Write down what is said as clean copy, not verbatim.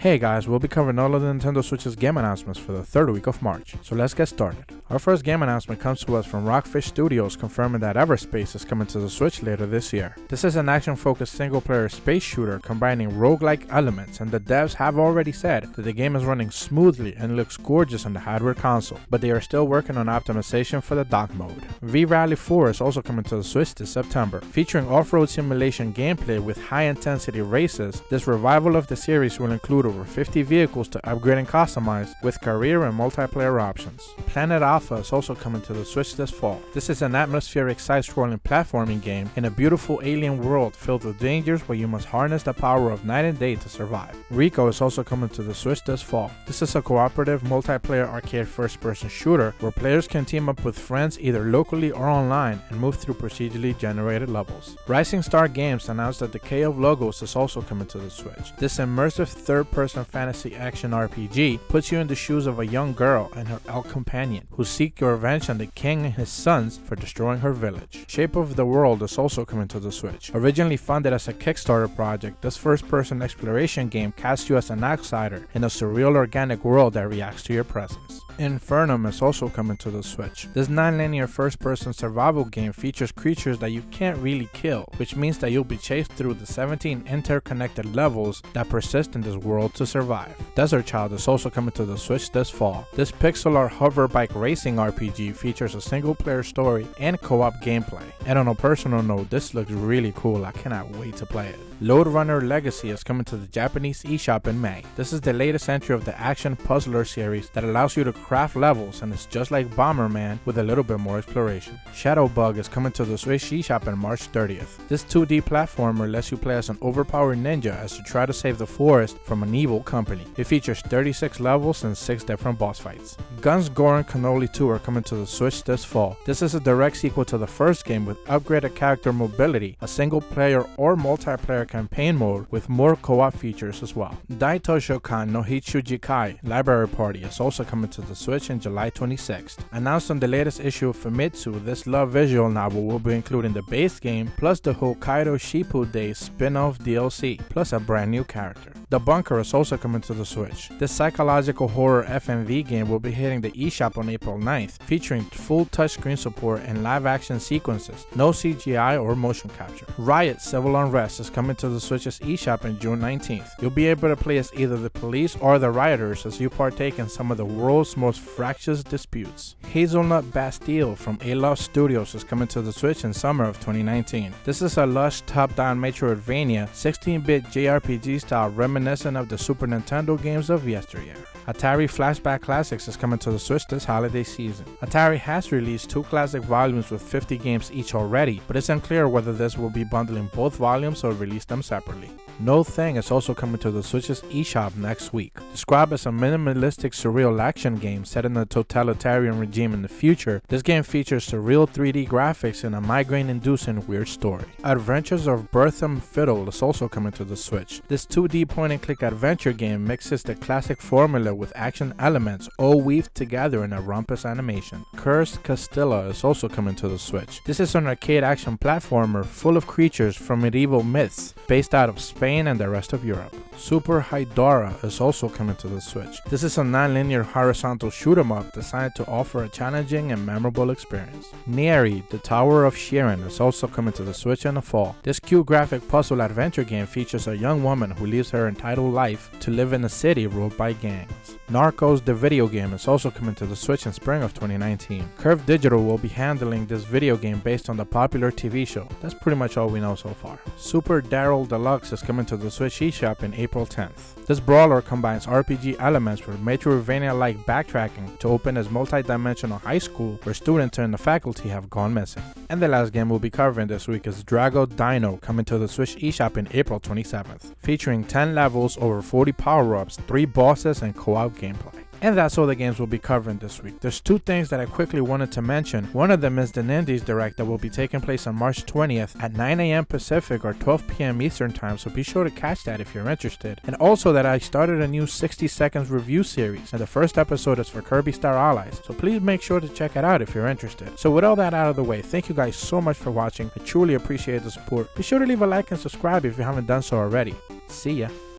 Hey guys, we'll be covering all of the Nintendo Switch's game announcements for the third week of March, so let's get started. Our first game announcement comes to us from Rockfish Studios confirming that Everspace is coming to the Switch later this year. This is an action-focused single-player space shooter combining roguelike elements, and the devs have already said that the game is running smoothly and looks gorgeous on the hardware console, but they are still working on optimization for the dock mode. V-Rally 4 is also coming to the Switch this September. Featuring off-road simulation gameplay with high-intensity races, this revival of the series will include over 50 vehicles to upgrade and customize with career and multiplayer options. Planet Alpha is also coming to the Switch this fall. This is an atmospheric side-scrolling platforming game in a beautiful alien world filled with dangers where you must harness the power of night and day to survive. Rico is also coming to the Switch this fall. This is a cooperative multiplayer arcade first-person shooter where players can team up with friends either locally or online and move through procedurally generated levels. Rising Star Games announced that Decay of Logos is also coming to the Switch. This immersive third-person fantasy action RPG puts you in the shoes of a young girl and her elk companion who seek your revenge on the king and his sons for destroying her village. Shape of the World is also coming to the Switch. Originally funded as a Kickstarter project, this first-person exploration game casts you as an outsider in a surreal organic world that reacts to your presence. Infernium is also coming to the Switch. This non-linear first-person survival game features creatures that you can't really kill, which means that you'll be chased through the 17 interconnected levels that persist in this world to survive. Desert Child is also coming to the Switch this fall. This pixel art hover bike racing RPG features a single-player story and co-op gameplay. And on a personal note, this looks really cool. I cannot wait to play it. Lode Runner Legacy is coming to the Japanese eShop in May. This is the latest entry of the action puzzler series that allows you to craft levels, and it's just like Bomberman with a little bit more exploration. Shadowbug is coming to the Switch eShop on March 30th. This 2D platformer lets you play as an overpowered ninja as you try to save the forest from an evil company. It features 36 levels and 6 different boss fights. Guns, Gore, and Cannoli 2 are coming to the Switch this fall. This is a direct sequel to the first game with upgraded character mobility, a single player or multiplayer campaign mode with more co-op features as well. Daitoshokan no Hitsujikai Library Party is also coming to the Switch in July 26th. Announced on the latest issue of Famitsu, this love visual novel will be including the base game plus the Hokkaido Shippu Days spin-off DLC, plus a brand new character. The Bunker is also coming to the Switch. This psychological horror FMV game will be hitting the eShop on April 9th, featuring full touchscreen support and live-action sequences, no CGI or motion capture. Riot Civil Unrest is coming to the Switch's eShop on June 19th. You'll be able to play as either the police or the rioters as you partake in some of the world's most fractious disputes. Hazelnut Bastillen from Aloft Studios is coming to the Switch in summer of 2019. This is a lush top-down Metroidvania, 16-bit JRPG style reminiscent of the Super Nintendo games of yesteryear. Atari Flashback Classics is coming to the Switch this holiday season. Atari has released 2 classic volumes with 50 games each already, but it's unclear whether this will be bundling both volumes or release them separately. No Thing is also coming to the Switch's eShop next week. Described as a minimalistic surreal action game set in a totalitarian regime in the future, this game features surreal 3D graphics and a migraine-inducing weird story. Adventures of Bertram Fiddle is also coming to the Switch. This 2D point-and-click adventure game mixes the classic formula with action elements all weaved together in a rumpus animation. Cursed Castilla is also coming to the Switch. This is an arcade action platformer full of creatures from medieval myths based out of Spain and the rest of Europe. Super Hydorah is also coming to the Switch. This is a non-linear horizontal shoot-'em-up designed to offer a challenging and memorable experience. NAIRI, The Tower of Shirin is also coming to the Switch in the fall. This cute graphic puzzle adventure game features a young woman who leaves her entitled life to live in a city ruled by gangs. Narcos the video game is also coming to the Switch in spring of 2019. Curve Digital will be handling this video game based on the popular TV show. That's pretty much all we know so far. Super Daryl Deluxe is coming to the Switch eShop in April 10th. This brawler combines RPG elements with Metroidvania-like backtracking to open as multi-dimensional high school where students and the faculty have gone missing. And the last game we'll be covering this week is Drago Dino, coming to the Switch eShop in April 27th. Featuring 10 levels, over 40 power-ups, 3 bosses, and co-op gameplay. And that's all the games we'll be covering this week. There's 2 things that I quickly wanted to mention. One of them is the Nindies Direct that will be taking place on March 20th at 9 AM Pacific or 12 PM Eastern Time, so be sure to catch that if you're interested. And also that I started a new 60 seconds review series, and the first episode is for Kirby Star Allies, so please make sure to check it out if you're interested. So with all that out of the way, thank you guys so much for watching. I truly appreciate the support. Be sure to leave a like and subscribe if you haven't done so already. See ya.